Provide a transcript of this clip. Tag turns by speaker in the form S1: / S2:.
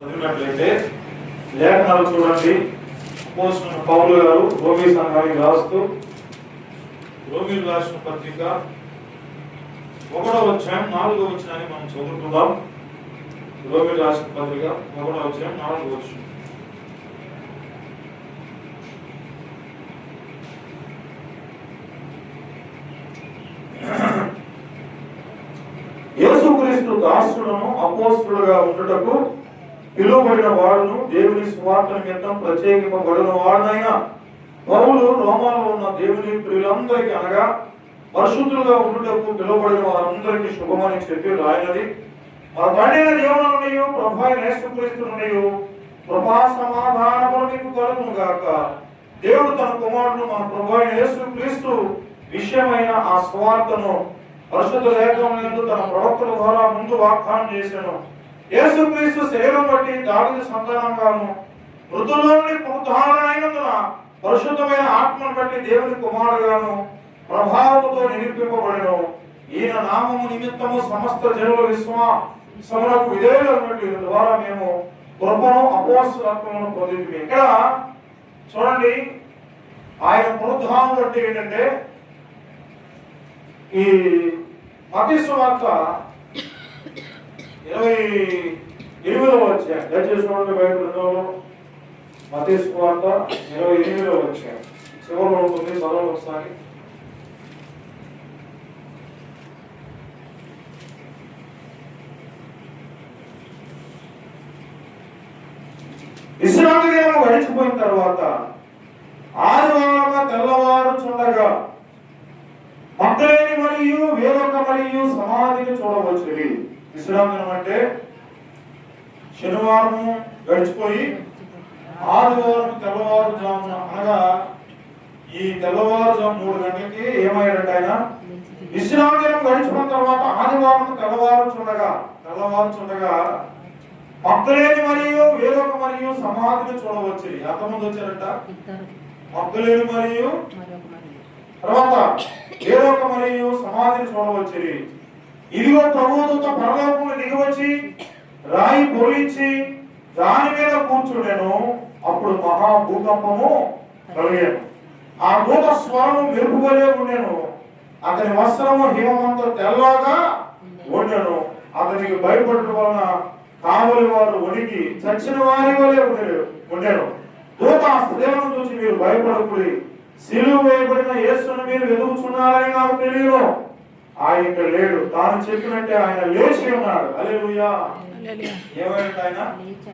S1: చదివినట్లయితే లేఖనాలు చూడండి. అపోస్తలుడైన పౌలు గారు రోమీ సంఘానికి రాస్తూ రోమీయులకు రాసిన పత్రిక 1వ అధ్యాయం 4వ వచనాన్ని మనం చదువుకుందాం. రోమీయులకు రాసిన పత్రిక 1వ అధ్యాయం 4వ వచనం. యేసుక్రీస్తు దాసులను అపోస్తలుడుగా ఉండుటకు పిలువబడిన వాడును దేవుని సువార్త నిమిత్తం ప్రత్యేకింపబడిన వాడునైన పౌలు రోమాలో ఉన్న దేవుని ప్రియులందరికీ అనగా పరిశుద్ధులుగా ఉండుటకు పిలువబడిన వారందరికీ శుభమని చెప్పి రాయనది. మన తండ్రి అయిన దేవుని నుండి ప్రభు అయిన యేసుక్రీస్తు నుండి కృపా సమాధానములు మీకు కలుగును గాక. దేవుడు తన కుమారుడు మన ప్రభు అయిన యేసుక్రీస్తు విషయమైన ఆ సువార్తను పరిశుద్ధ లేఖనములందు తన ప్రవక్తల ద్వారా ముందు వాగ్దానం చేశాను. యేసుక్రీస్తు శరీరం బట్టి దావీదు సంతానంగాను మృతుల్లో నుండి పునరుద్ధరణైనందున పరిశుద్ధమైన ఆత్మను బట్టి దేవుని కుమారుడుగాను ప్రభావముతో నిరూపింపబడెను. ఈయన నామము నిమిత్తము సమస్త జనుల విశ్వాసమునకు విధేయులైనట్టు ద్వారా మేము కృపను అపోస్తలత్వమును పొందితిమి. ఇక్కడ చూడండి, ఆయన పునరుద్ధరణ అంటే ఏంటంటే ఈ మత్తయి సువార్త 28వ అధ్యాయం, దయచేసి చూడండి బైబిల్ గ్రంథంలో మత్తయి సువార్త 28వ అధ్యాయం చివరిలో ఉంటుంది. చదవండి ఒకసారి. విశ్రాంతి దినం గడిచిపోయిన తర్వాత ఆదివారం తెల్లవారుచుండగా మగ్దలేని మరియు వేరొక మరియు సమాధిని చూడవచ్చువి. విశ్రాంతి దినం అంటే శనివారం గడిచిపోయి ఆదివారం తెల్లవారుజామున అనగా ఈ తెల్లవారుజాము 3 గంటలకి ఏమయ్యాడంటే ఆయన విశ్రాంతి దినం గడిచిపోయిన తర్వాత ఆదివారం తెల్లవారుచుండగా మగ్దలేని మరియు వేరొక మరియు సమాధిని చూడవచ్చు. ఎంతమంది వచ్చారంట? మగ్దలేని మరియు తర్వాత వేరొక మరియు సమాధిని చూడవచ్చు. ఇదిగో ప్రభువుతో పరలోకమును దిగివచ్చి రాయి పొలించి దాని మీద కూర్చుండెను. అప్పుడు మహా భూకంపము కలిగెను. ఆ భూత స్వరము మెరుపువలే ఉండెను. అతని వస్త్రము హిమమంతా తెల్లగా ఉండెను. అతనికి భయపడటం వలన కావలి వారు వణికి చచ్చిన వారి వలె ఉండెను. దూత ఆ స్త్రీలను చూసి మీరు భయపడకుడి, సిలువ వేయబడిన యేసును మీరు వెతుకుతున్నారని నాకు తెలియదు. ఆయన ఇక్కడ లేడు. తాను చెప్పినట్టే ఆయన లేచి ఉన్నాడు. హల్లెలూయా. ఏమైంది ఆయన?